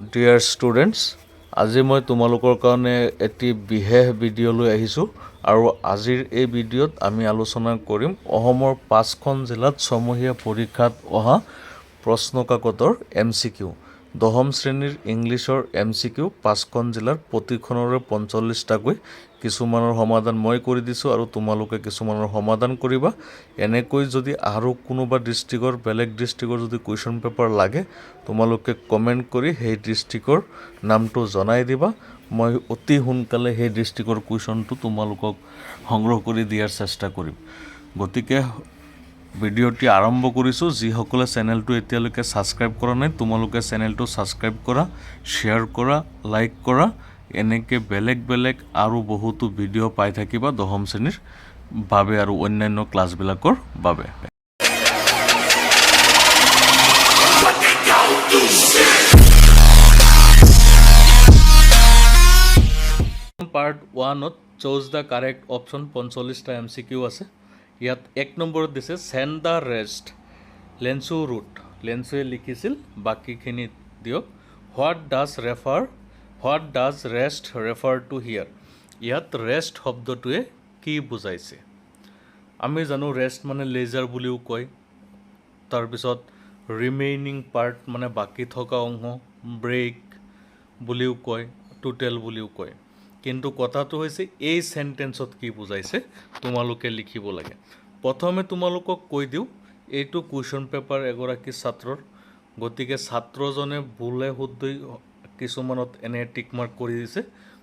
Dear students, আজি মই তোমালোকৰ কাৰণে এটি বিশেষ ভিডিঅ' লৈ আহিছোঁ আৰু আজিৰ এই ভিডিঅ'ত আমি আলোচনা কৰিম অসমৰ 5খন জিলাত ছমহীয়া পৰীক্ষাত অহা প্ৰশ্নকাকতৰ MCQ দশম শ্ৰেণীৰ ইংলিছৰ MCQ 5খন জিলাৰ প্ৰতিখনৰে 45টাকৈ কিছুমানৰ সমাধান মই কৰি দিছোঁ আৰু তোমালোকে কিছুমানৰ সমাধান কৰিবা এনেকৈ যদি আৰু কোনোবা ডিস্ট্ৰিক্টৰ বেলেগ ডিস্ট্ৰিক্টৰ যদি কুৱেশ্যন পেপাৰ লাগে তোমালোকে কমেন্ট কৰি সেই ডিস্ট্ৰিক্টৰ নামটো জনাই দিবা মই অতি সোনকালে সেই ডিস্ট্ৰিক্টৰ কুৱেশ্যনটো তোমালোকক সংগ্ৰহ কৰি দিয়াৰ চেষ্টা কৰিম গতিকে ভিডিঅ'টি আৰম্ভ কৰিছোঁ যিসকলে চেনেলটো এতিয়ালৈকে সাবস্ক্ৰাইব কৰা নাই তোমালোকে চেনেলটো সাবস্ক্ৰাইব কৰা শ্বেয়াৰ কৰা লাইক কৰা এনেকৈ বেলেগ আৰু বহুতো ভিডিঅ' পাই থাকিবা দশম শ্ৰেণীৰ বাবে আৰু অন্যান্য ক্লাছবিলাকৰ বাবে পাৰ্ট 1ত চুজ দ্য কাৰেক্ট অপশ্যন 45টা MCQ আছে ইয়াত 1 নম্বৰত দিছে send the rest Lencho wrote লেন্সুৱে লিখিছিল বাকিখিনি দিয়ক what does rest refer to here ইয়াত ৰেষ্ট শব্দটোৱে কি বুজাইছে আমি জানো ৰেষ্ট মানে লেজাৰ বুলিও কয় তাৰপিছত ৰিমেইনিং পাৰ্ট মানে বাকি থকা অংশ ব্ৰেক বুলিও কয় টোটেল বুলিও কয় কিন্তু কথাটো হৈছে এই সেন্টেন্সত কি বুজাইছে তোমালোকে লিখিব লাগে প্ৰথমে তোমালোকক কৈ দিও এইটো কুৱেশ্যন পেপাৰ এগৰাকী ছাত্ৰৰ গতিকে ছাত্ৰজনে ভুলে শুদ্ধ কিছুমানত এনে টিক মাৰ্ক কৰি দিছে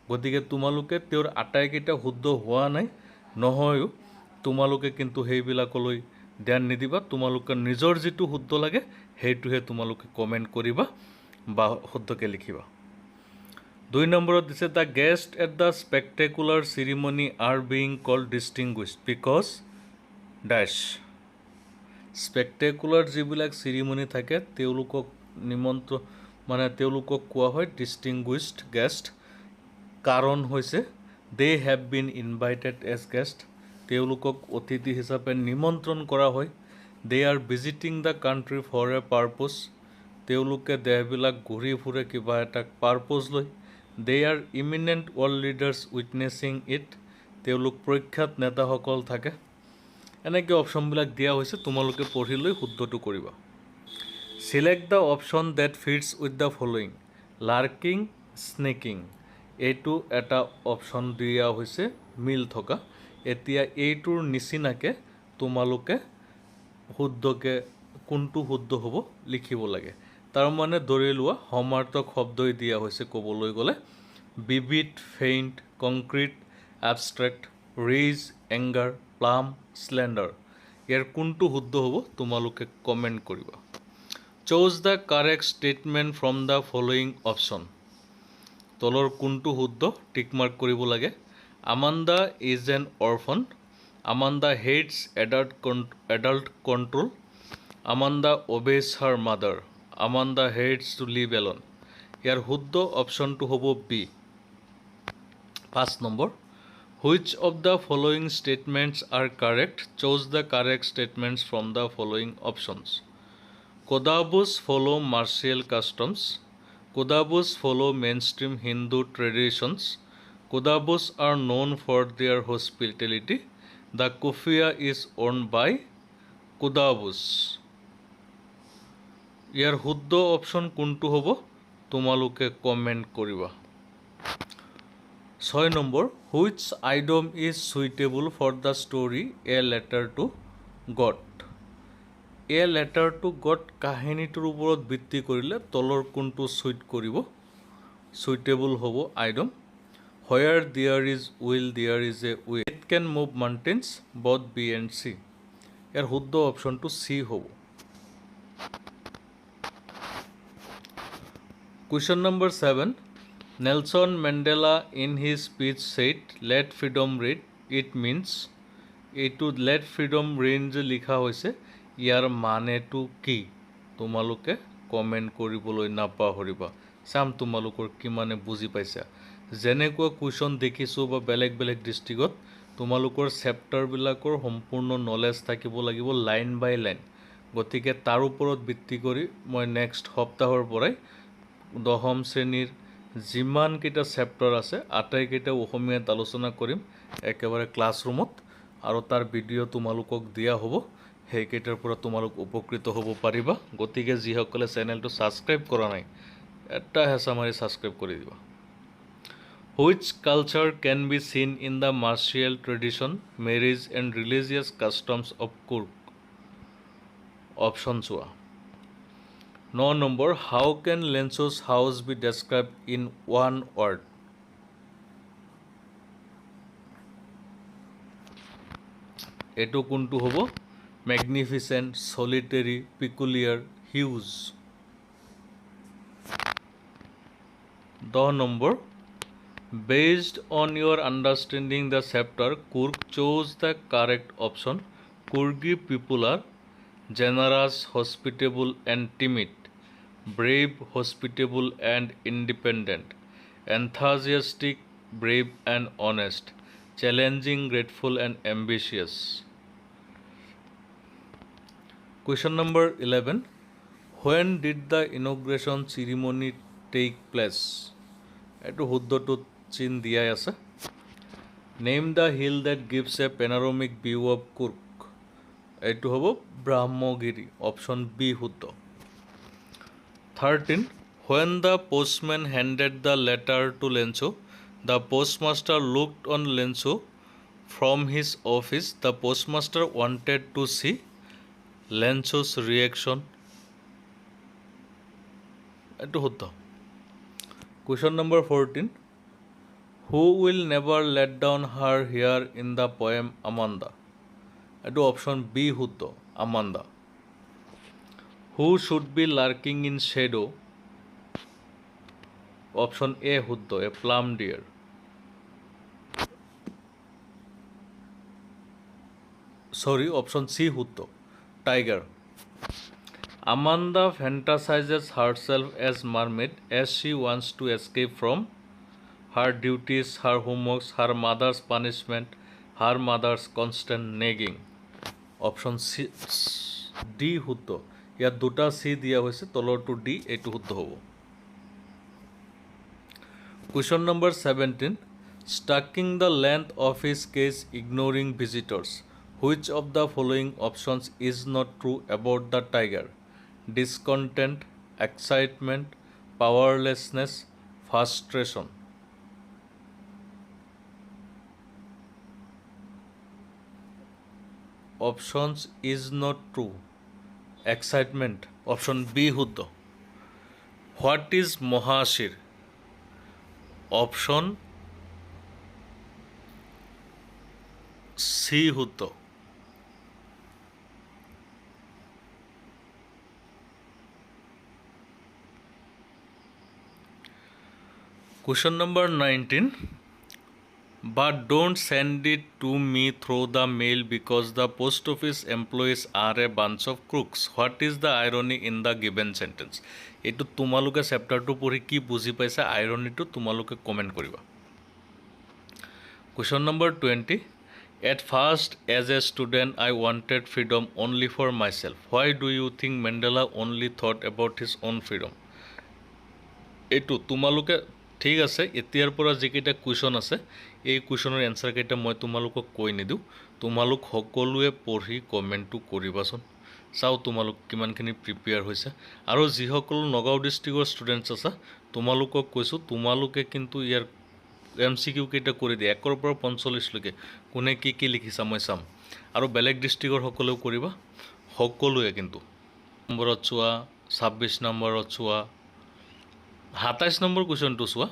গতিকে তোমালোকে তেওঁৰ আটাইকেইটা শুদ্ধ হোৱা নাই নহয়ও তোমালোকে কিন্তু সেইবিলাকলৈ ধ্যান নিদিবা তোমালোকে নিজৰ যেটো শুদ্ধ লাগে সেইটোহে তোমালোকে কমেন্ট কৰিবা বা শুদ্ধকে লিখিবা 2 নম্বৰত দিছে the guests at the spectacular ceremony are being called distinguished because dash spectacular যিবিলাক ceremony থাকে তেওঁলোকক নিমন্ত্ৰণ মানে তেওঁলোকক কোৱা হয় distinguished guest কাৰণ হৈছে they have been invited as guest তেওঁলোকক অতিথি হিচাপে নিমন্ত্ৰণ কৰা হয় they are visiting the country for a purpose তেওঁলোকে দেশবিলাক ঘূৰি ফুৰে কিবা এটা পাৰপজ লৈ They are eminent world leaders witnessing it. তেওঁলোক প্ৰখ্যাত নেতাসকল থাকে এনেকৈ অপশ্যনবিলাক দিয়া হৈছে তোমালোকে পঢ়ি লৈ শুদ্ধটো কৰিবা Select the option that fits with the following Lurking, sneaking এইটো এটা অপশ্যন দিয়া হৈছে মিল থকা এতিয়া এইটোৰ নিচিনাকে তোমালোকে শুদ্ধকে কোনটো শুদ্ধ হ'ব লিখিব লাগে তাৰ মানে ধৰি লোৱা সমাৰ্থক শব্দই দিয়া হৈছে ক'বলৈ গ'লে vivid faint concrete abstract rage anger plum slender ইয়াৰ কোনটো শুদ্ধ হ'ব তোমালোকে কমেন্ট কৰিবা choose the correct statement from the following option তলৰ কোনটো শুদ্ধ টিক মাৰ্ক কৰিব লাগে Amanda is an orphan Amanda hates adult control Amanda obeys her mother Amanda hates to live alone ইয়াৰ শুদ্ধ অপশ্যনটো হ'ব B 5 number Which of the following statements are correct choose the correct statements from the following options Kodabus follow martial customs Kodabus follow mainstream Hindu traditions Kodabus are known for their hospitality The kufiya is owned by Kodabus ইয়াৰ শুদ্ধ option কোনটো হ'ব তোমালোকে comment কৰিবা 6 number which idiom is suitable for the story a letter to God a letter to God কাহিনীটোৰ ওপৰত ভিত্তি কৰিলে তলৰ কোনটো সুইট কৰিব suitable হ'ব idiom where there is will there is a way it can move mountains both B and C ইয়াৰ শুদ্ধ অপশ্যনটো C হ'ব Question number 7 Nelson Mandela in his speech said let freedom reign it means এইটো let freedom reign যে লিখা হৈছে ইয়াৰ মানেটো কি তোমালোকে কমেন্ট কৰিবলৈ নাপাহৰিবা সাম তোমালোকৰ কি মানে বুজি পাইছা যেনেকুৱা কুৱেশ্যন দেখিছো বা বেলেগ ডিস্ট্ৰিক্টত তোমালোকৰ চেপ্টাৰ বিলাকৰ সম্পূৰ্ণ নলেজ থাকিব লাগিব লাইন বাই লাইন গতিকে তাৰ ওপৰত ভিত্তি কৰি মই নেক্সট সপ্তাহৰ পৰাই দশম শ্ৰেণীৰ যিমানকেইটা চেপ্টাৰ আছে আটাইকেইটা অসমীয়াত আলোচনা কৰিম একেবাৰে ক্লাছৰুমত আৰু তাৰ ভিডিঅ' তোমালোকক দিয়া হ'ব সেইকেইটাৰ পৰা তোমালোক উপকৃত হ'ব পাৰিবা গতিকে যিসকলে চেনেলটো ছাবস্ক্ৰাইব কৰা নাই এটা হেঁচা মাৰি ছাবস্ক্ৰাইব কৰি দিবা Which culture can be seen in the martial tradition, marriage and religious customs of Kurk? Option 1. 9 number. How can Lenso's house be described in one word? Eto kuntu hobo magnificent, solitary, peculiar, huge. 10 number. Based on your understanding the chapter, Kurk chose the correct option. Kurgi people are generous, hospitable and timid, brave, hospitable and independent, enthusiastic, brave and honest, challenging, grateful and ambitious. Question number 11. When did the inauguration ceremony take place? Eto huddotut chin diyai ase. Name the hill that gives a panoramic view of Kurk. Eto hobo Brahmogiri. Option B huddo. 13. When the postman handed the letter to Lenso, the postmaster looked on Lenso from his office. The postmaster wanted to see Lenso's reaction. Eto huddo. Question number 14. Who will never let down her hair in the poem Amanda? Eto option B huddo. Amanda. Who should be lurking in shadow? Option A huddo. A plum deer. Sorry, option C huddo. Tiger. Amanda fantasizes herself as mermaid as she wants to escape from her duties, her homeworks, her mother's punishment, her mother's constant nagging. Option C D huddo. ইয়াত দুটা C দিয়া হৈছে তলৰটো D এইটো শুদ্ধ হ'ব Question number 17 Stacking the length of his case ignoring visitors Which of the following options is not true about the tiger Discontent excitement powerlessness frustration Options is not true Excitement. Option B huddo. What is Mohashir? Option C huddo. Question number 19. But don't send it to me through the mail because the post office employees are a bunch of crooks. What is the irony in the given sentence? Etu tumaluke chapter to pori ki buji paisa irony to tumaluke comment koriba. Question number 20. At first, as a student, I wanted freedom only for myself. Why do you think Mandela only thought about his own freedom? Etu tumaluke ঠিক আছে এতিয়াৰ পৰা যেকেইটা question আছে এই কুৱেশ্যনৰ answer কেইটা মই তোমালোকক কৈ নিদিও তোমালোক সকলোৱে পঢ়ি কমেন্টটো কৰিবাচোন চাও তোমালোক কিমানখিনি প্ৰিপেয়াৰ হৈছে আৰু যিসকল নগাঁও ডিস্ট্ৰিক্টৰ ষ্টুডেন্টছ আছে তোমালোকক কৈছো তোমালোকে কিন্তু ইয়াৰ MCQ কেইটা কৰি দিয়া 1 পৰা 45 লৈকে কোনে কি লিখিছা মই চাম আৰু বেলেগ ডিস্ট্ৰিক্টৰ সকলেও কৰিবা সকলোৱে কিন্তু নম্বৰত চোৱা 26 নম্বৰত চোৱা 27 number question to Swa.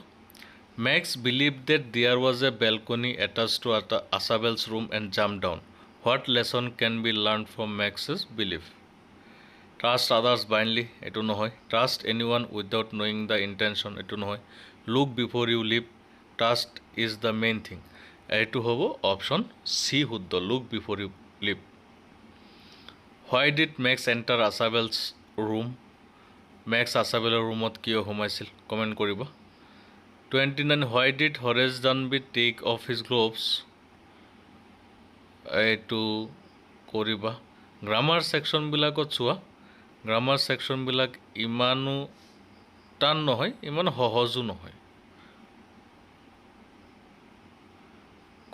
Max believed that there was a balcony attached to Asabel's room and jumped down. What lesson can be learned from Max's belief? Trust others blindly, eto nohoy. Trust anyone without knowing the intention, eto nohoy. Look before you leap. Trust is the main thing. Eto hobo option C huddo. Look before you leap. Why did Max enter Asabel's room? Max Asabel's roomot kiyo homaisil comment koriba 29 Why did Horace Dunby take off his gloves to koriba grammar section bilakot chua grammar section bilak imanu টান নহয়, ইমান সহজো নহয়।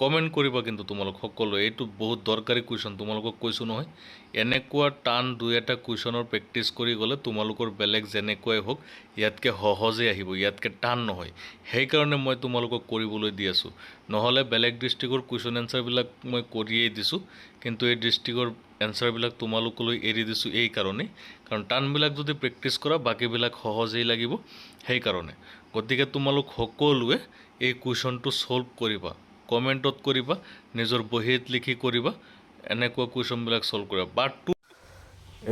Comment কৰিবা কিন্তু তোমালোক সকলোৱে, এইটো বহুত দৰকাৰী কুৱেশ্যন। তোমালোকক কৈছোঁ নহয়, এনেকুৱা টান দুই এটা কুৱেশ্যনৰ প্ৰেক্টিছ কৰি গ'লে তোমালোকৰ বেলেগ যেনেকুৱাই হওক ইয়াতকৈ সহজেই আহিব, ইয়াতকৈ টান নহয়। সেইকাৰণে মই তোমালোকক কৰিবলৈ দি আছোঁ। নহ'লে বেলেগ ডিষ্ট্ৰিক্টৰ কুৱেশ্যন এনচাৰবিলাক মই কৰিয়েই দিছোঁ, কিন্তু এই ডিষ্ট্ৰিক্টৰ এনচাৰবিলাক তোমালোকলৈ এৰি দিছোঁ এই কাৰণেই, কাৰণ টানবিলাক যদি প্ৰেক্টিছ কৰা বাকীবিলাক সহজেই লাগিব সেইকাৰণে। গতিকে তোমালোক সকলোৱে এই কুৱেশ্যনটো ছল্ভ কৰিবা, কমেণ্টত কৰিবা, নিজৰ বহীত লিখি কৰিবা, এনেকুৱা কুৱেশ্যনবিলাক ছল্ভ কৰিবা। পাৰ্ট 2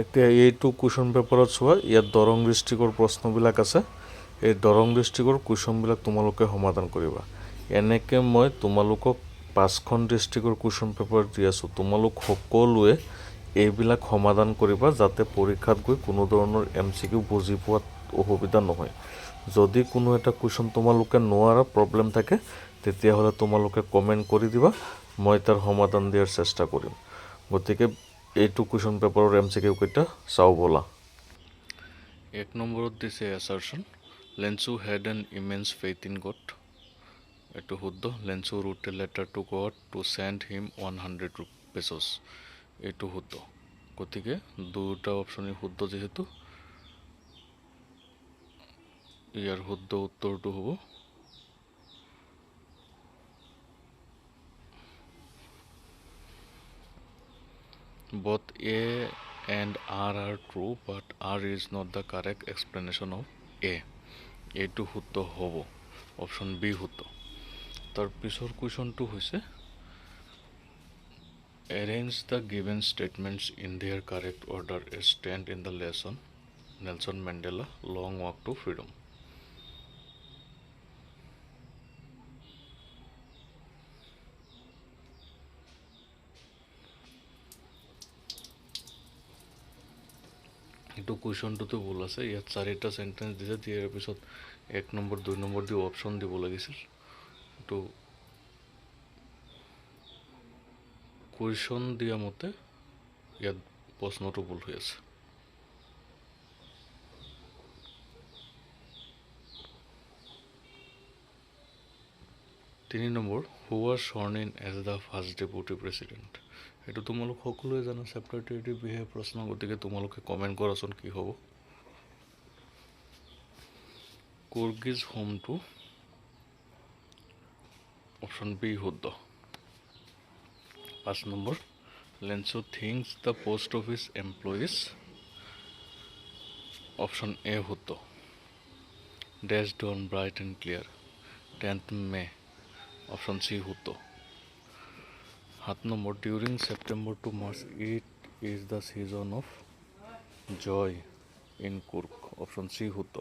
এতিয়া এইটো কুৱেশ্যন পেপাৰত চোৱা, ইয়াত দৰং ডিষ্ট্ৰিক্টৰ প্ৰশ্নবিলাক আছে। এই দৰং ডিষ্ট্ৰিক্টৰ কুৱেশ্যনবিলাক তোমালোকে সমাধান কৰিবা। এনেকৈ মই তোমালোকক 5খন ডিষ্ট্ৰিক্টৰ কুৱেশ্যন পেপাৰ দি আছোঁ। তোমালোক সকলোৱে এইবিলাক সমাধান কৰিবা, যাতে পৰীক্ষাত গৈ কোনো ধৰণৰ MCQ বুজি পোৱাত অসুবিধা নহয়। যদি কোনো এটা কুৱেশ্যন তোমালোকে নোৱাৰা, প্ৰব্লেম থাকে, তেতিয়াহ'লে তোমালোকে কমেণ্ট কৰি দিবা, মই তাৰ সমাধান দিয়াৰ চেষ্টা কৰিম। গতিকে এইটো কুৱেশ্যন পেপাৰৰ MCQ কেইটা চাওঁ ব'লা। 1 নম্বৰত দিছে assertion, Lencho had an immense faith in God. এইটো শুদ্ধ। Lencho wrote a letter to God to send him 100 pesos। এইটো শুদ্ধ। গতিকে দুটা অপশ্যনেই শুদ্ধ, যিহেতু ইয়াৰ শুদ্ধ উত্তৰটো হ'ব both A and R are true, but R is not the correct explanation of A। এইটো শুদ্ধ হ'ব, অপশ্যন বি শুদ্ধ। তাৰ পিছৰ কুৱেশ্যনটো হৈছে arrange the given statements in their correct order as stand in the lesson Nelson Mandela long walk to freedom। এইটো কুৱেশ্যনটোতো ভুল আছে, ইয়াত 4টা চেণ্টেঞ্চ দিছে, দিয়াৰ পিছত 1 নম্বৰ 2 নম্বৰ দি অপশ্যন দিব লাগিছিল। এইটো কুৱেশ্যন দিয়া মতে ইয়াত প্ৰশ্নটো ভুল হৈ আছে। 3 number, who was sworn in as the first deputy president। এইটো তোমালোক সকলোৱে জানা, চেপ্টাৰ 30 বিহে প্ৰশ্ন। গতিকে তোমালোকে কমেণ্ট কৰাচোন কি হ'ব। কুৰ্গিজ হোমটো অপশ্যন বি শুদ্ধ। 5 নম্বৰ, Lencho thinks the post office employees. Option A শুদ্ধ। Days dawn bright and clear 10th May। Option C শুদ্ধ। 7 নম্বৰ, during September to March it is the season of joy in Coorg. Option C শুদ্ধ।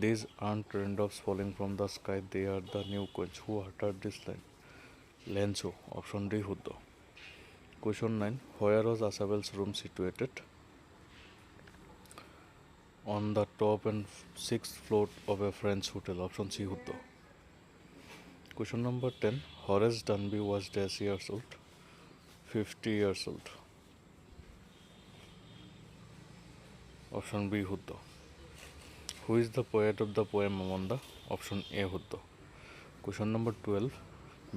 These aren't raindrops falling from the sky, they are the new coins who uttered this line। লেঞ্চু। Option D শুদ্ধ। Question 9, where was Asabel's room situated? On the top and 6th floor of a French hotel। Option C শুদ্ধ। Question number 10, Horace Dunby was dash years old? 50 years old। Option B শুদ্ধ। Who is the poet of the poem Amanda? Option A শুদ্ধ। Question number 12,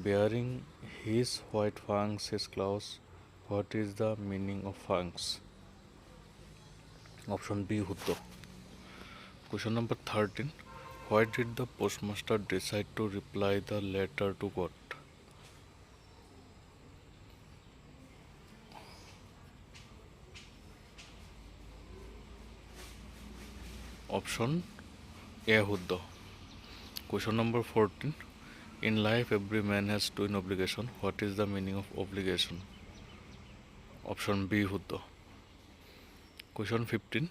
bearing his white fangs his claws, what is the meaning of fangs? Option B শুদ্ধ। Question number 13, why did the postmaster decide to reply the letter to God? Option A শুদ্ধ। Question number 14, in life every man has twin obligation, what is the meaning of obligation? Option B শুদ্ধ। Question 15,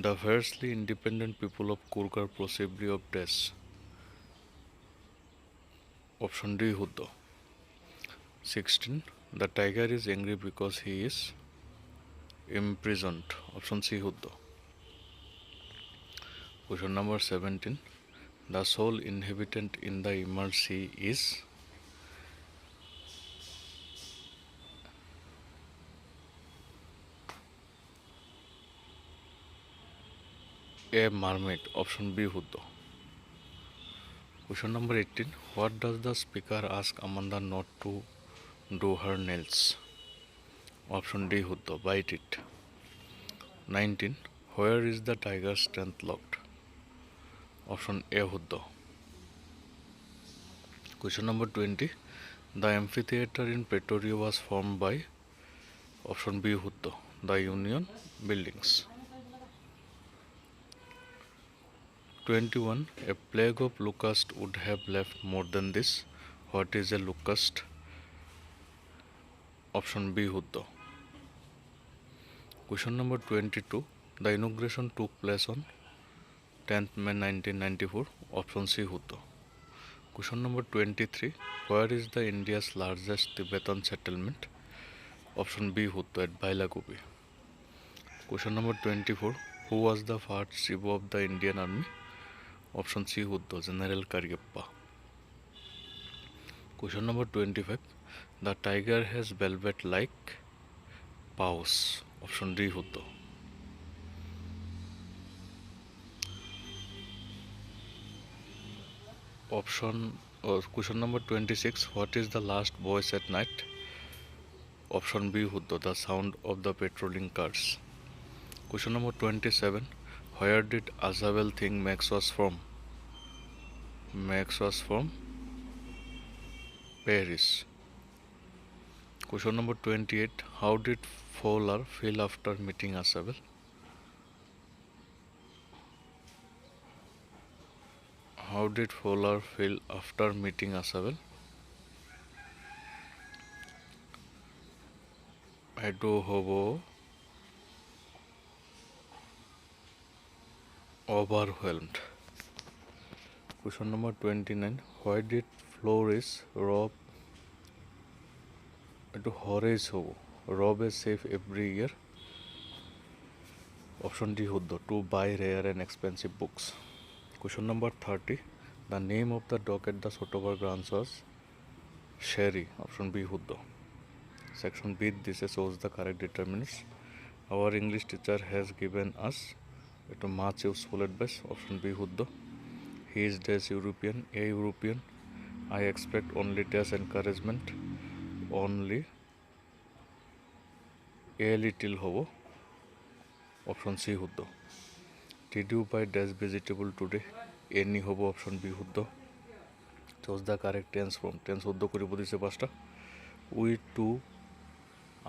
the fiercely independent people of Kurg are possibly of dash। Option D শুদ্ধ। 16, the tiger is angry because he is imprisoned। Option C শুদ্ধ। Question number 17, the sole inhabitant in the immersed sea is? A mermaid. Option B শুদ্ধ. Question number 18. What does the speaker ask Amanda not to do her nails? Option D শুদ্ধ. Bite it. 19. Where is the tiger's strength locked? Option A শুদ্ধ. Question number 20. The amphitheater in Pretoria was formed by option B শুদ্ধ. The Union Buildings. 21. A plague of locust would have left more than this. What is a locust? Option B শুদ্ধ. Question number 22. The inauguration took place on 10th May 1994. Option C শুদ্ধ. Question number 23. Where is the India's largest Tibetan settlement? Option B শুদ্ধ. At Bailakupi. Question number 24. Who was the first chief of the Indian Army? Option C শুদ্ধ. General Karyappa. Question number 25. The tiger has velvet like paws. Option D শুদ্ধ. Question number 26. What is the last voice at night? Option B শুদ্ধ. The sound of the patrolling cars. Question number 27. Where did Azabel think Max was from? Max was from Paris. Question number 28. How did Fowler feel after meeting Azabel? How did Fowler feel after meeting Azabel? এইটো হ'ব overwhelmed. Question number 29. Why did Flores rob এইটো Horace হ'ব rob a safe every year? Option D শুদ্ধ. To buy rare and expensive books. Question number 30. The name of the dog at the Sotober grounds was Sherry. Option B শুদ্ধ. Section B. This shows the correct determinants. Our English teacher has given us a much useful advice. Option B শুদ্ধ. He is dash European. A European. I expect only dash encouragement. Only a little হব. Option C শুদ্ধ. Did you buy dash vegetable today? Any হব. Option B শুদ্ধ. Choose the correct tense from. Tense শুদ্ধ কৰিব দিছে পাঁচটা. We two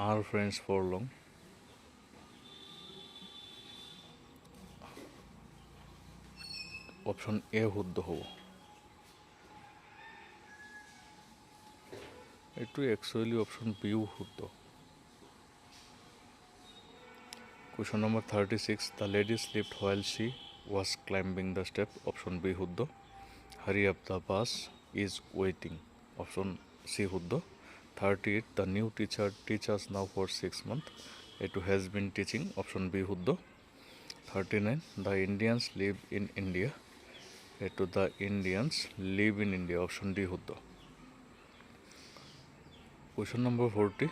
are friends for long. Option A শুদ্ধ হব. এইটো actually option B শুদ্ধ. Question number 36. The lady slept while she was climbing the step. Option B শুদ্ধ. Hurry up, the bus is waiting. Option C শুদ্ধ. 38. The new teacher teaches now for 6 months. It has been teaching. Option B শুদ্ধ. 39. The Indians live in India. The Indians live in India. Option D শুদ্ধ. Question number 40.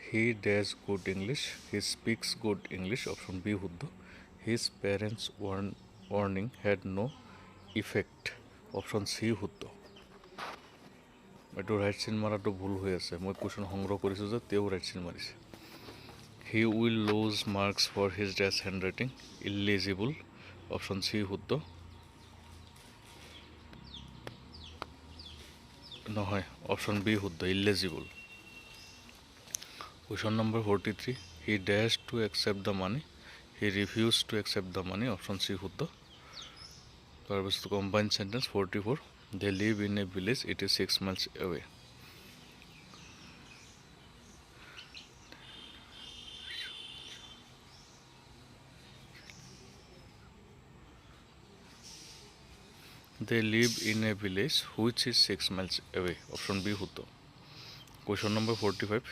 He does good English. He speaks good English. Option B শুদ্ধ. His parents' warning had no effect. Option C শুদ্ধ. এইটো right চিন মাৰাটো ভুল হৈ আছে. মই question সংগ্ৰহ কৰিছোঁ যে তেওঁ ৰাইট চিন মাৰিছে. He will lose marks for his dash handwriting. Illegible. Option C শুদ্ধ. নহয়, option B শুদ্ধ. Illegible. Question number 43. He dashed to accept the money. He refused to accept the money. Option C শুদ্ধ. তাৰপিছত combined sentence 44. They live in a village. It is 6 miles away. They live in a village which is 6 miles away. Option B শুদ্ধ. Question number 45.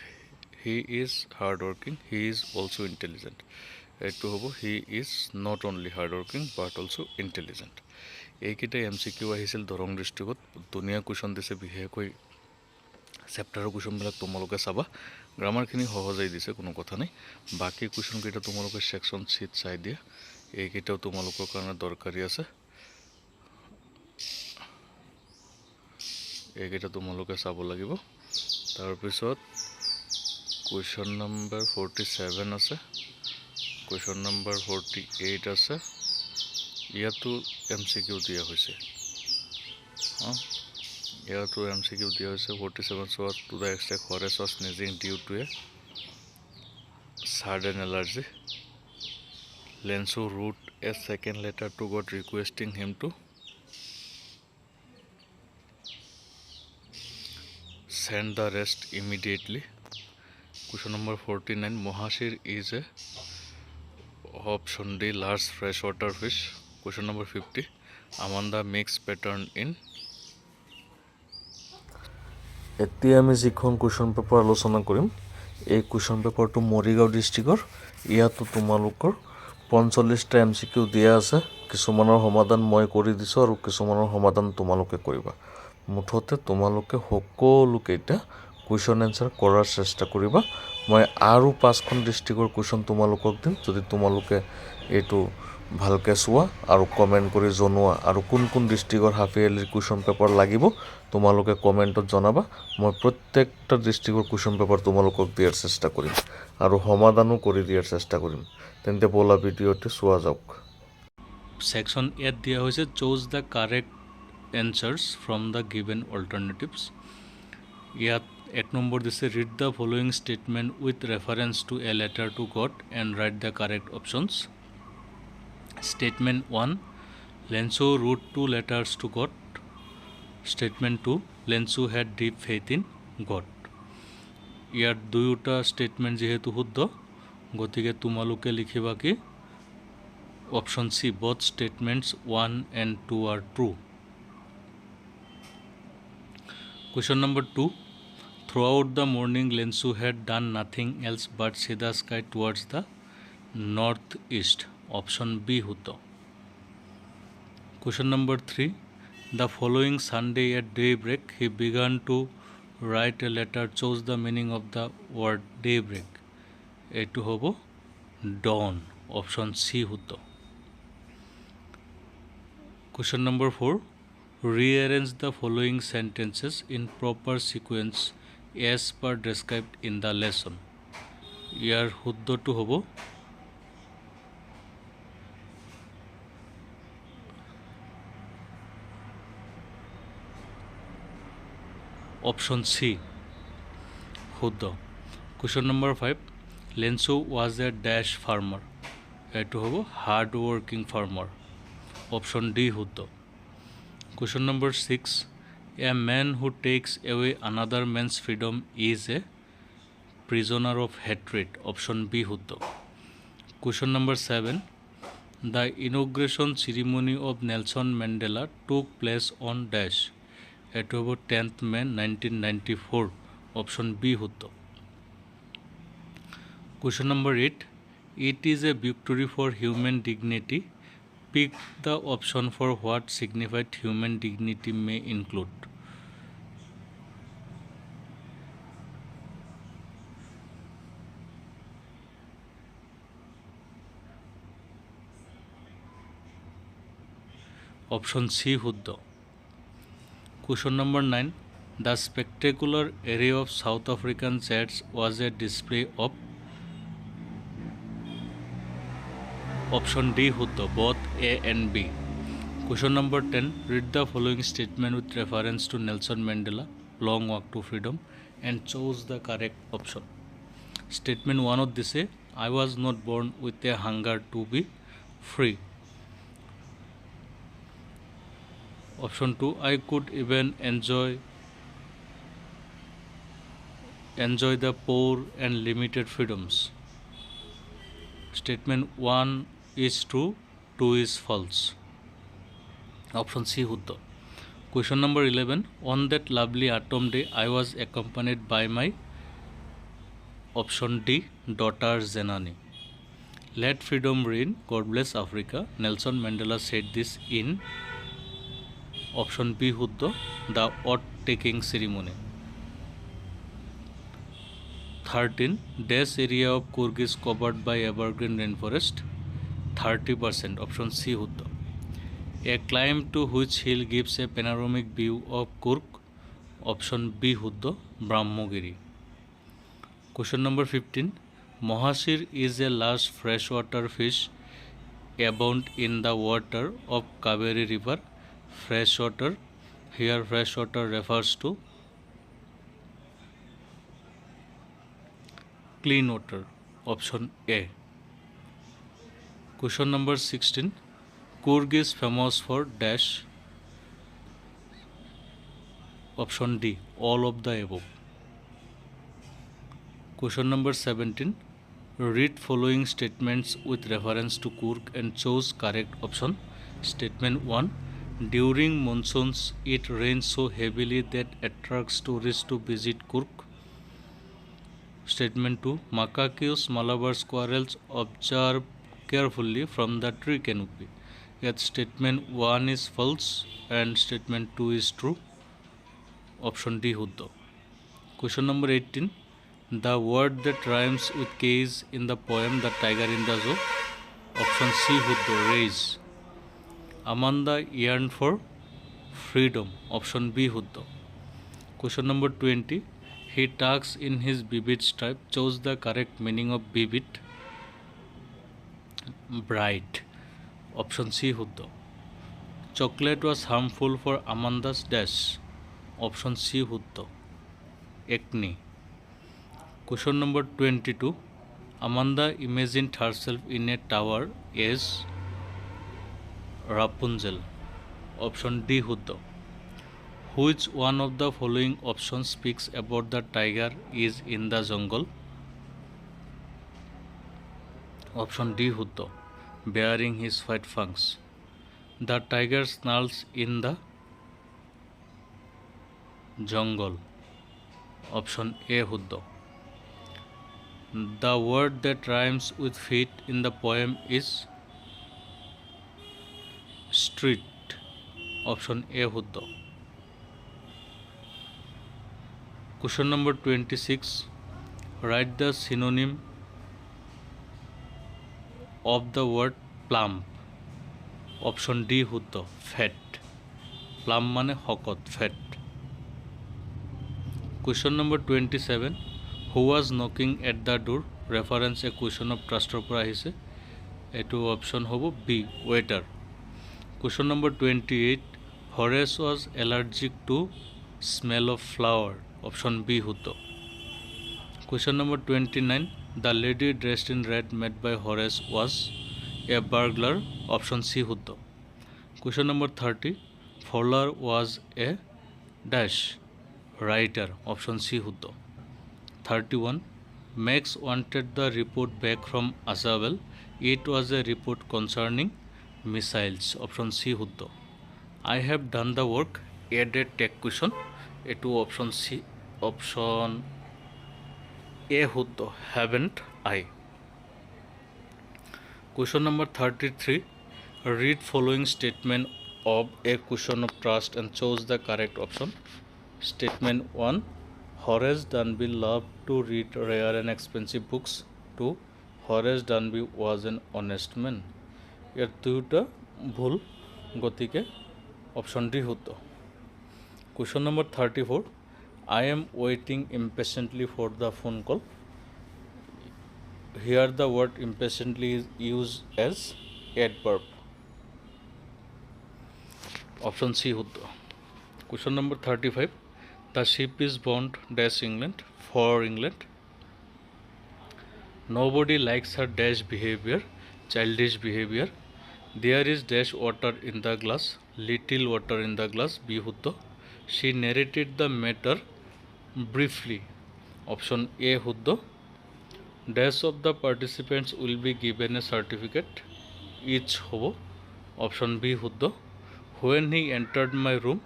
He is hardworking. He is also intelligent. এইটো হ'ব he is not only hardworking but also intelligent. এইকেইটাই MCQ আহিছিল দৰং ডিষ্ট্ৰিক্টত. ধুনীয়া question দিছে, বিশেষকৈ চেপ্টাৰৰ কুৱেশ্যনবিলাক তোমালোকে চাবা. গ্ৰামাৰখিনি সহজেই দিছে, কোনো কথা নাই. বাকী কুৱেশ্যনকেইটা তোমালোকে ছেকশ্যন চিট চাই দিয়া. এইকেইটাও তোমালোকৰ কাৰণে দৰকাৰী আছে এইকেইটা তোমালোকে চাব লাগিব তাৰপিছত কুৱেশ্যন নম্বৰ 47 আছে কুৱেশ্যন নম্বৰ 48 আছে ইয়াতো MCQ দিয়া হৈছে ইয়াতো MCQ দিয়া হৈছে 47 so to the extent Horace was sneezing due to a sudden allergy Lenso wrote a second letter to God requesting him to send the rest immediately. Question number 49 Mohashir is a option D large freshwater fish. Question number 50 Amanda makes pattern in এতিয়া আমি যিখন question paper আলোচনা কৰিম এই question পেপাৰটো Morigaon ডিষ্ট্ৰিক্টৰ ইয়াতো তোমালোকৰ 45টা MCQ দিয়া আছে কিছুমানৰ সমাধান মই কৰি দিছোঁ আৰু কিছুমানৰ সমাধান তোমালোকে কৰিবা মুঠতে তোমালোকে সকলোকেইটা কুৱেশ্যন এনসাৰ কৰাৰ চেষ্টা কৰিবা মই আৰু 5খন ডিষ্ট্ৰিক্টৰ কুৱেশ্যন তোমালোকক দিম যদি তোমালোকে এইটো ভালকে চোৱা আৰু কমেন্ট কৰি জনোৱা আৰু কোন কোন ডিষ্ট্ৰিক্টৰ হাফ ইয়াৰলি কুৱেশ্যন পেপাৰ লাগিব তোমালোকে কমেন্টত জনাবা মই প্ৰত্যেকটা ডিষ্ট্ৰিক্টৰ কুৱেশ্যন পেপাৰ তোমালোকক দিয়াৰ চেষ্টা কৰিম আৰু সমাধানো কৰি দিয়াৰ চেষ্টা কৰিম তেন্তে বলা ভিডিঅ'টো চোৱা যাওক সেকশন 8 দিয়া হৈছে choose the correct answers from the given alternatives ইয়াত 1 নম্বৰ দিছে read the following statement with reference to a letter to God and write the correct options Statement 1 Lenso wrote 2 letters to God Statement 2 Lenso had deep faith in God ইয়াত দুয়োটা statement যেহেতু শুদ্ধ গতিকে তোমালোকে লিখিবা কি option C both statements 1 and 2 are true Question number 2 Throughout the morning Lenso had done nothing else but see the sky towards the northeast Option B হতো Question number 3 The following Sunday at daybreak he began to write a letter chose the meaning of the word daybreak এটো হবো dawn Option C হতো Question number 4 Rearrange the following sentences in proper sequence as per described in the lesson ইয়াৰ শুদ্ধটো হবো Option C শুদ্ধ Question number 5 Lenso was a dash farmer এটো হবো hard working farmer Option D শুদ্ধ Question number 6 A man who takes away another man's freedom is a prisoner of hatred Option B শুদ্ধ Question number 7 The inauguration ceremony of Nelson Mandela took place on dash এটো হবো 10th May 1994 Option B শুদ্ধ Question number 8 It is a victory for human dignity Pick the option for what signified human dignity may include Option C শুদ্ধ Question number 9 The spectacular array of South African jets was a display of Option D শুদ্ধ both A and B Question number 10 Read the following statement with reference to Nelson Mandela long walk to freedom and choose the correct option Statement 1 of this I was not born with a hunger to be free Option 2 I could even enjoy the poor and limited freedoms Statement 1 is true 2 is false Option C শুদ্ধ Question number 11 On that lovely autumn day I was accompanied by my Option D daughter Zenani Let freedom reign God bless Africa Nelson Mandela said this in Option B শুদ্ধ The oath taking ceremony 13 Dash area of Coorg is covered by evergreen rainforest 30%. Option C শুদ্ধ. A climb to which hill gives a panoramic view of Kurk? Option B শুদ্ধ, Brahmogiri. Question number 15. Mohasir is a large freshwater fish abound in the water of Kaveri river. Freshwater, here freshwater refers to clean water. Option A. Question number 16. Coorg is famous for dash. Option D. All of the above. Question number 17. Read following statements with reference to Coorg and choose correct option. Statement 1. During monsoons, it rains so heavily that attracts tourists to visit Coorg. Statement 2. Macaques, Malabar squirrels observe carefully from the tree canopy. Yet statement 1 is false and statement 2 is true. Option D শুদ্ধ. Question number 18. The word that rhymes with K is in the poem The Tiger in the Zoo. Option C শুদ্ধ, raise. Amanda yearned for freedom. Option B শুদ্ধ. Question number 20. He tugs in his vivid stripe. Chose the correct meaning of vivid. Bright. Option C শুদ্ধ. Chocolate was harmful for Amanda's dash. Option C শুদ্ধ, acne. Question number 22. Amanda imagined herself in a tower as Rapunzel. Option D শুদ্ধ. Which one of the following options speaks about the tiger is in the jungle? Option D শুদ্ধ, bearing his white fangs. The tiger snarls in the jungle. Option A শুদ্ধ. The word that rhymes with feet in the poem is street. Option A শুদ্ধ. Question number 26. Write the synonym of the word plump. Option D শুদ্ধ, fat. Plump মানে হকত, fat. Question number 27. Who was knocking at the door? Reference a question of trustor পৰা আহিছে, এটো option হ'ব B, waiter. Question number 28. Horace was allergic to smell of flower. Option B শুদ্ধ. Question number 29. The lady dressed in red met by Horace was a burglar. Option C শুদ্ধ. Question number 30. Fowler was a dash writer. Option C শুদ্ধ. 31. Max wanted the report back from Azabel. It was a report concerning missiles. Option C শুদ্ধ. I have done the work. Added tech question. এটো option C, option A শুদ্ধ, haven't I. Question number 33. Read following statement of a question of trust and choose the correct option. Statement 1. Horace Dunby loved to read rare and expensive books. 2. Horace Dunby was an honest man. এর দুটো ভুল, গতিকে option D শুদ্ধ. Question number 34. I am waiting impatiently for the phone call. Here the word impatiently is used as adverb. Option C শুদ্ধ. Question number 35. The ship is bound dash England, for England. Nobody likes her dash behavior, childish behavior. There is dash water in the glass, little water in the glass. B শুদ্ধ. She narrated the matter briefly. Option A শুদ্ধ. Dash of the participants will be given a certificate. Each হব. Option B শুদ্ধ. When he entered my room,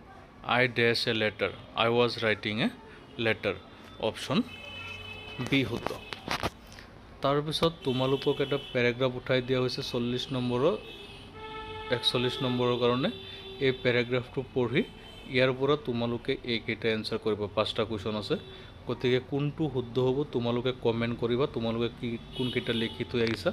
I dash a letter. I was writing a letter. Option B শুদ্ধ. তাৰপিছত তোমালোকক এটা প্যাৰাগ্ৰাফ উঠাই দিয়া হৈছে 40 নম্বৰৰ 41 নম্বৰৰ কাৰণে। এই প্যাৰাগ্ৰাফটো পঢ়ি ইয়াৰ পৰা তোমালোকে এইকেইটা এনসাৰ কৰিব। 5টা কোৱেশ্চন আছে, গতিকে কোনটো শুদ্ধ হ'ব তোমালোকে কমেন্ট কৰিবা। তোমালোকে কি কোনকেইটা লিখি থৈ আহিছা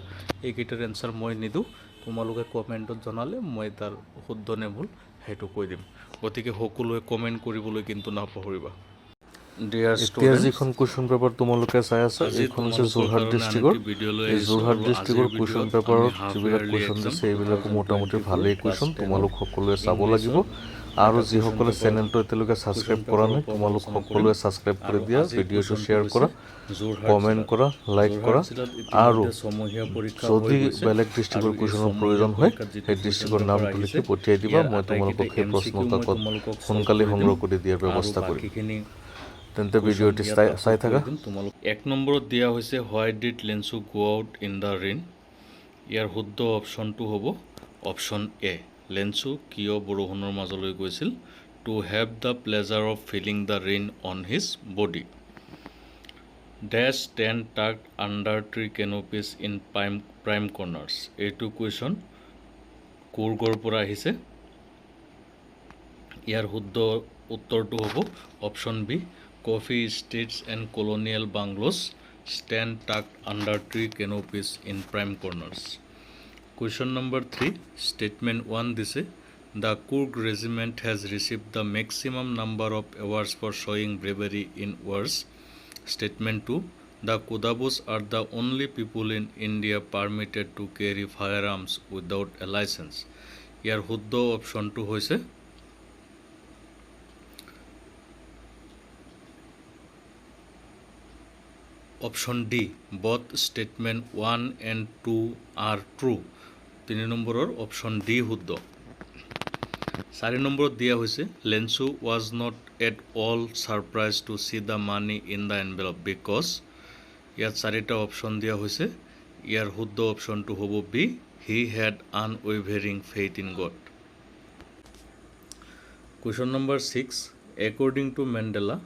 এইকেইটাৰ এনসাৰ মই নিদু, তোমালোকে কমেণ্টত জনালে মই তাৰ শুদ্ধ নে ভুল সেইটো কৈ দিম গতিকে সকলোৱে কমেণ্ট কৰিবলৈ কিন্তু নাপাহৰিবা এতিয়া যিখন কুৱেশ্যন পেপাৰ তোমালোকে চাই আছা এইখন হৈছে যোৰহাট ডিষ্ট্ৰিক্টৰ এই যোৰহাট ডিষ্ট্ৰিক্টৰ কুৱেশ্যন পেপাৰত যিবিলাক কুৱেশ্যন দিছে এইবিলাকো মোটামুটি ভালেই কুৱেশ্যন তোমালোক সকলোৱে চাব লাগিব আৰু যিসকলে চেনেলটো এতিয়ালৈকে ছাবস্ক্ৰাইব কৰা নাই তোমালোক সকলোৱে ছাবস্ক্ৰাইব কৰি দিয়া ভিডিঅ'টো শ্বেয়াৰ কৰা কমেণ্ট কৰা লাইক কৰা আৰু যদি বেলেগ ডিষ্ট্ৰিক্টৰ কুৱেশ্যনৰ প্ৰয়োজন হয় সেই ডিষ্ট্ৰিক্টৰ নামটো লিখি পঠিয়াই দিবা মই তোমালোকক সেই প্ৰশ্ন কাকত সোনকালে সংগ্ৰহ কৰি দিয়াৰ ব্যৱস্থা কৰিম তেন্তে ভিডিঅ'টি চাই থাকা এক নম্বৰত দিয়া হৈছে why did Lencho go out in the rain ইয়াৰ শুদ্ধ অপশ্যনটো হ'ব অপশ্যন এ লেন্সু কিয় বৰষুণৰ মাজলৈ গৈছিল to have the pleasure of feeling the rain on his body dash stand tucked under tree canopies in prime corners এইটো কুৱেশ্যন কুৰ্গৰ পৰা আহিছে ইয়াৰ শুদ্ধ উত্তৰটো হ'ব option B coffee estates and colonial bungalows stand tucked under tree canopies in prime corners question number 3 statement 1 দিছে the Coorg regiment has received the maximum number of awards for শ্বয়িং bravery in wars statement 2 the Kodavas are the only people in India permitted to carry fire arms without a licence ইয়াৰ শুদ্ধ অপশ্যনটো হৈছে option D both statement 1 and 2 are true 3 নম্বৰৰ option D শুদ্ধ 4 নম্বৰত দিয়া হৈছে Lencho was not at all surprised to see the money in the envelope because ইয়াত 4টা অপশ্যন দিয়া হৈছে ইয়াৰ শুদ্ধ অপশ্যনটো হ'ব B he had unwavering faith in God question number 6 according to Mandela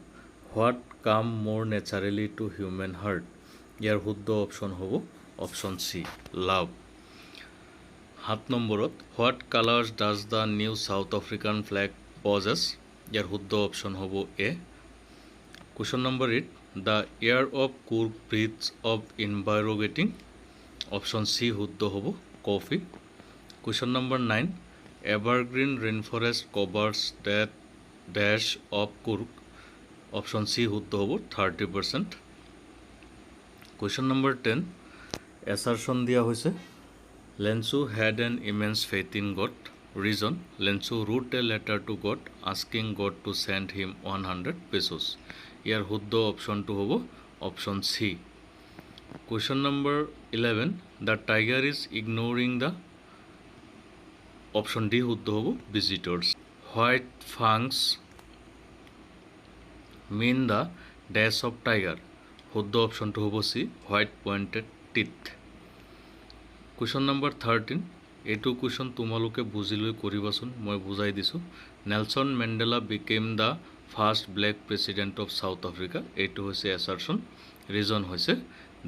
what comes more naturally to human heart ইয়াৰ শুদ্ধ অপশ্যন হ'ব অপশ্যন চি লাভ 7 নম্বৰত what colours does the new South African flag possess ইয়াৰ শুদ্ধ option হ'ব A question number 8 the air of Coorg breathes of invigorating option C শুদ্ধ হ'ব coffee question number 9 evergreen rainforest covers that dash of Coorg option C শুদ্ধ হ'ব 30% question number 10 assertion দিয়া হৈছে Lencho had an immense faith in God reason Lencho wrote a letter to God asking God to send him 100 pesos ইয়াৰ শুদ্ধ অপশ্যনটো হ'ব option C question number 11 the tiger is ignoring the option D শুদ্ধ হ'ব visitors white fangs mean the dash of tiger শুদ্ধ অপশ্যনটো হ'ব C white pointed teeth question number 13 এইটো কুৱেশ্যন তোমালোকে বুজি লৈ কৰিবাচোন মই বুজাই দিছোঁ Nelson Mandela became the first black president of South Africa এইটো হৈছে এছাৰশ্যন ৰিজন হৈছে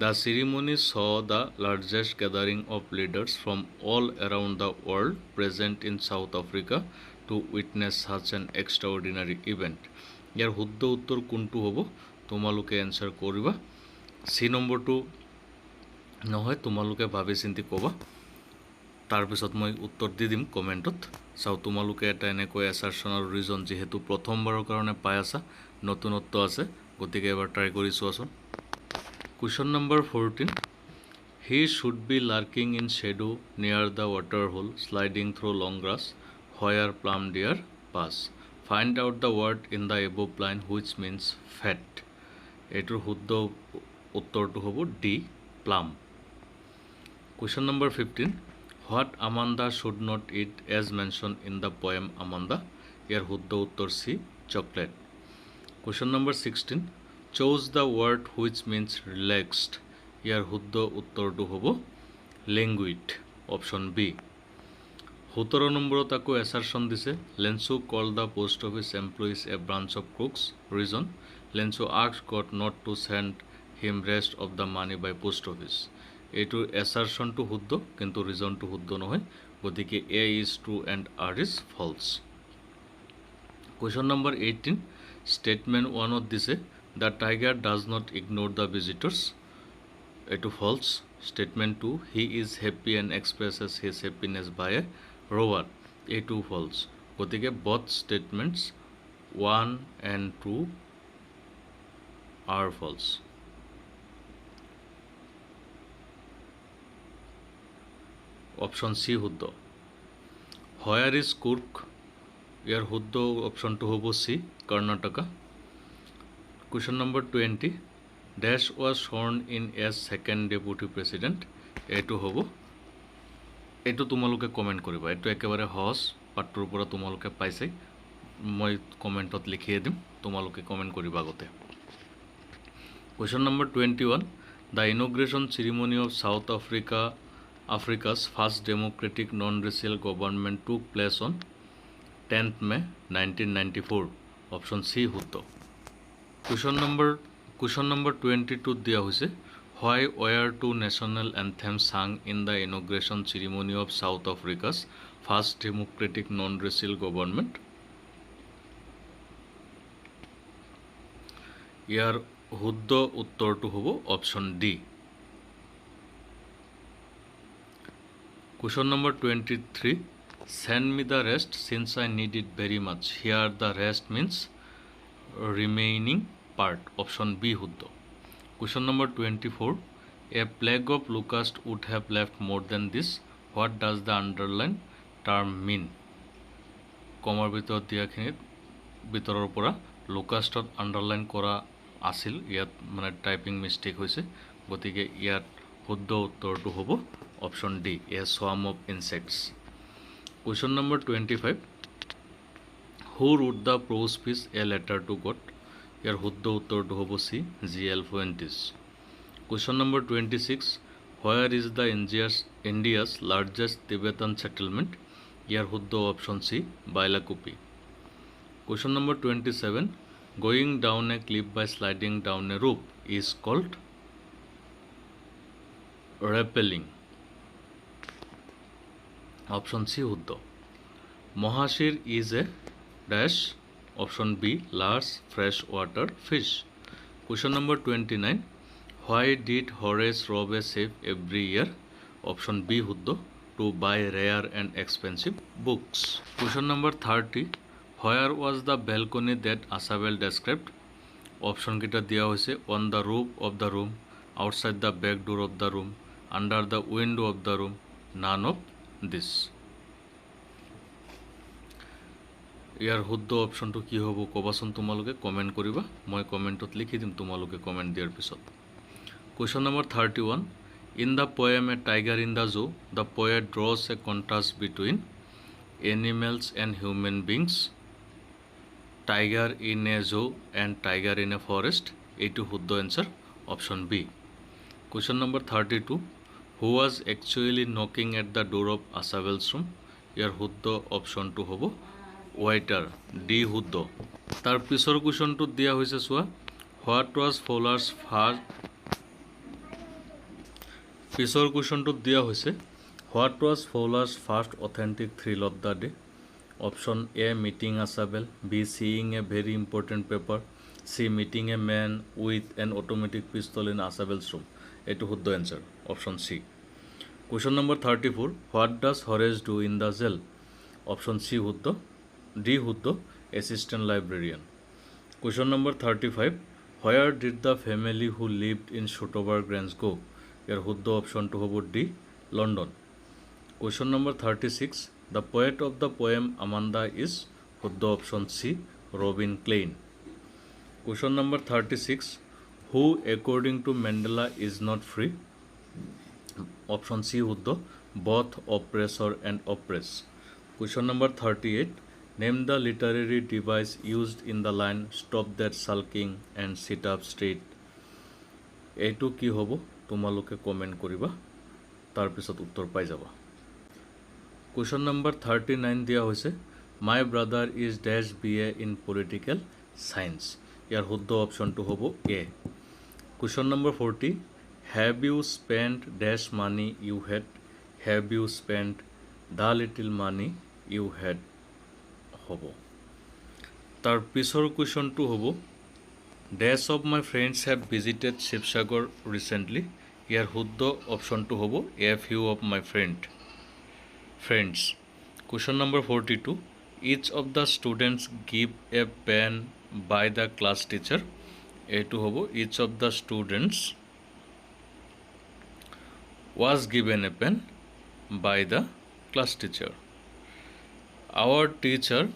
the ceremony saw the largest gathering of leaders from all around the world present in South Africa to witness such an extraordinary event ইয়াৰ শুদ্ধ উত্তৰ কোনটো হ'ব তোমালোকে answer কৰিবা সি নম্বৰটো নহয় তোমালোকে ভাবি চিন্তি ক'বা তাৰপিছত মই উত্তৰ দি দিম কমেণ্টত চাও তোমালোকে এটা এনেকৈ এছাৰশ্যন আৰু ৰিজন যেহেতু প্ৰথমবাৰৰ কাৰণে পাই আছা নতুনত্ব আছে গতিকে এবাৰ ট্ৰাই কৰি চোৱাচোন question number 14 he should be lurking in shadow near the water hole sliding through long grass where plum deer pass find out the word in the above line which means fat এইটোৰ শুদ্ধ উত্তৰটো হ'ব D plum question number 15 what Amanda should not eat as mention in the poem Amanda ইয়াৰ শুদ্ধ উত্তৰ C chocolate question number 16 choose the word which means relaxed ইয়াৰ শুদ্ধ উত্তৰটো হ'ব লেংগুইড অপশ্যন বি 17 নম্বৰত আকৌ এছাৰশ্যন দিছে Lencho call the post office employees a branch of crooks reason Lencho ask God not to send him rest of the money by post office এইটোৰ এছাৰশ্যনটো শুদ্ধ কিন্তু ৰিজনটো শুদ্ধ নহয় গতিকে A is true and R is false question number 18 statement 1ত দিছে the tiger does not ignore the visitors এইটো false Statement 2, he is happy and expresses his happiness by a rower. A2 false. গতিকে both statements 1 and 2 are false. Option C শুদ্ধ. Where is Kurk? ইয়াৰ শুদ্ধ অপশনটো হ'ব C, Karnataka. Question number 20. Dash was sworn in as second deputy president. এইটো হ'ব. এইটো তোমালোকে comment কৰিবা. এইটো একেবাৰে সহজ, পাঠটোৰ পৰা তোমালোকে পাইছে, মই কমেণ্টত লিখিয়ে দিম, তোমালোকে কমেণ্ট কৰিবা আগতে. Question number 21. The inauguration ceremony of South Africa's first democratic non-racial government took place on 10th May 1994. Option C শুদ্ধ. Question number 22 দিয়া হৈছে, why were two national anthems sung in the inauguration ceremony of South Africa's first democratic non-racial government? ইয়াৰ শুদ্ধ উত্তৰটো হ'ব option D. Question number 23. Send me the rest since I need it very much. Here the rest means remaining part. Option B শুদ্ধ. Question number 24. A plague of locust would have left more than this. What does the underlined term mean? কমাৰ ভিতৰত দিয়াখিনিত ভিতৰৰ পৰা লোকাষ্টত underline কৰা আছিল, ইয়াত মানে typing mistake হৈছে, গতিকে ইয়াত শুদ্ধ উত্তৰটো হ'ব option D, A swarm of insects. Question number 25. Who wrote the prose piece A Letter to God? ইয়াৰ শুদ্ধ উত্তৰটো হ'ব C, G.L. Fuentes. Question number 26. Where is the India's largest Tibetan settlement? ইয়াৰ শুদ্ধ option C, Bailakupi. Question number 27. Going down a cliff by sliding down a rope is called rappelling. Option C শুদ্ধ. Mahashir is a dash. Option B, large freshwater fish. Question number 29. Why did Horace rob a safe every year? Option B শুদ্ধ, to buy rare and expensive books. Question number 30. Where was the balcony that Asabel described? Option kita দিয়া হৈছে on the roof of the room, outside the back door of the room, under the window of the room, none of this. ইয়াৰ শুদ্ধ অপশ্যনটো কি হ'ব ক'বাচোন, তোমালোকে comment কৰিবা, মই কমেণ্টত লিখি দিম তোমালোকে কমেণ্ট দিয়াৰ পিছত. Question number 31. In the poem A Tiger in the Zoo, the poet draws a contrast between animals and human beings. Tiger in a zoo and tiger in a forest. এইটো শুদ্ধ answer, option B. Question number 32. Who was actually knocking at the door of Asabel's room? ইয়াৰ শুদ্ধ অপশ্যনটো হ'ব waiter, D শুদ্ধ. তাৰ পিছৰ কুৱেশ্যনটোত দিয়া হৈছে চোৱা, হোৱাট ৱাজ ফ'লাৰ্ছ ফাৰ্ষ্ট, পিছৰ কুৱেশ্যনটোত দিয়া হৈছে what was Fowler's first authentic thrill of the day. Option A meeting Ausable, B seeing a very important paper, C meeting a man with an automatic pistol in Ausable's room. এইটো শুদ্ধ answer, option C. Question number 34. What does Horace do in the jail? Option C শুদ্ধ, D শুদ্ধ, assistant librarian. Question number 35. Where did the family who lived in Shotover Grange go? ইয়াৰ শুদ্ধ অপশ্যনটো হ'ব D, London. Question number 36. The poet of the poem Amanda is, শুদ্ধ option C, Robin Klein. Question number 36. Who according to Mandela is not free? Option C শুদ্ধ, both oppressor and oppressed. Question number 38. Name the literary device used in the line stop that sulking and sit up straight. এইটো কি হ'ব তোমালোকে comment কৰিবা, তাৰপিছত উত্তৰ পাই যাবা. কুৱেশ্যন নম্বৰ 39 দিয়া হৈছে, my brother is dash B A in political science. ইয়াৰ শুদ্ধ অপশ্যনটো হ'ব A. Question number 40. Have you spend dash money you had? Have you spend the little money you had হ'ব. তাৰ পিছৰ কুৱেশ্যনটো হ'ব, dash of my friends have visited Sivasagar recently. ইয়াৰ শুদ্ধ অপশ্যনটো হ'ব a few of my friends question number 42 each of the students give a pen by the class teacher এইটো হ'ব each of the students was given a pen by the class teacher. Our teacher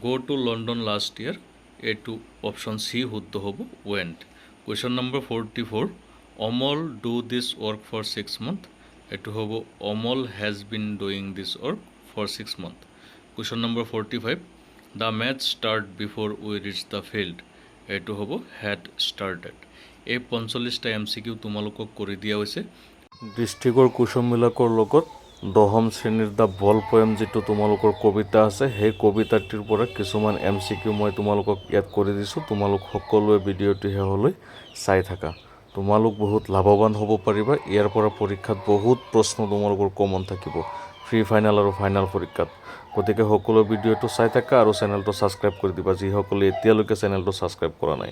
go to London last year. A2 option C শুদ্ধ হ'ব went. Question number 44 Omol do this work for 6 months. এইটো হ'ব Omol has been doing this work for 6 months. Question number 45 The match start before we reach the field. এইটো হ'ব had started. এই 45টা MCQ তোমালোকক কৰি দিয়া হৈছে ডিষ্ট্ৰিক্টৰ কুৱেশ্যনবিলাকৰ লগত 10ম শ্ৰেণীৰ দ্য বল পয়েম যিটো তোমালোকৰ কবিতা আছে সেই কবিতাটিৰ পৰা কিছুমান MCQ মই তোমালোকক ইয়াত কৰি দিছোঁ তোমালোক সকলোৱে ভিডিঅ'টো শেষলৈ চাই থাকা তোমালোক বহুত লাভৱান হ'ব পাৰিবা ইয়াৰ পৰা পৰীক্ষাত বহুত প্ৰশ্ন তোমালোকৰ কমন থাকিব প্ৰি ফাইনেল আৰু ফাইনেল পৰীক্ষাত গতিকে সকলো ভিডিঅ'টো চাই থাকা আৰু চেনেলটো ছাবস্ক্ৰাইব কৰি দিবা যিসকলে এতিয়ালৈকে চেনেলটো ছাবস্ক্ৰাইব কৰা নাই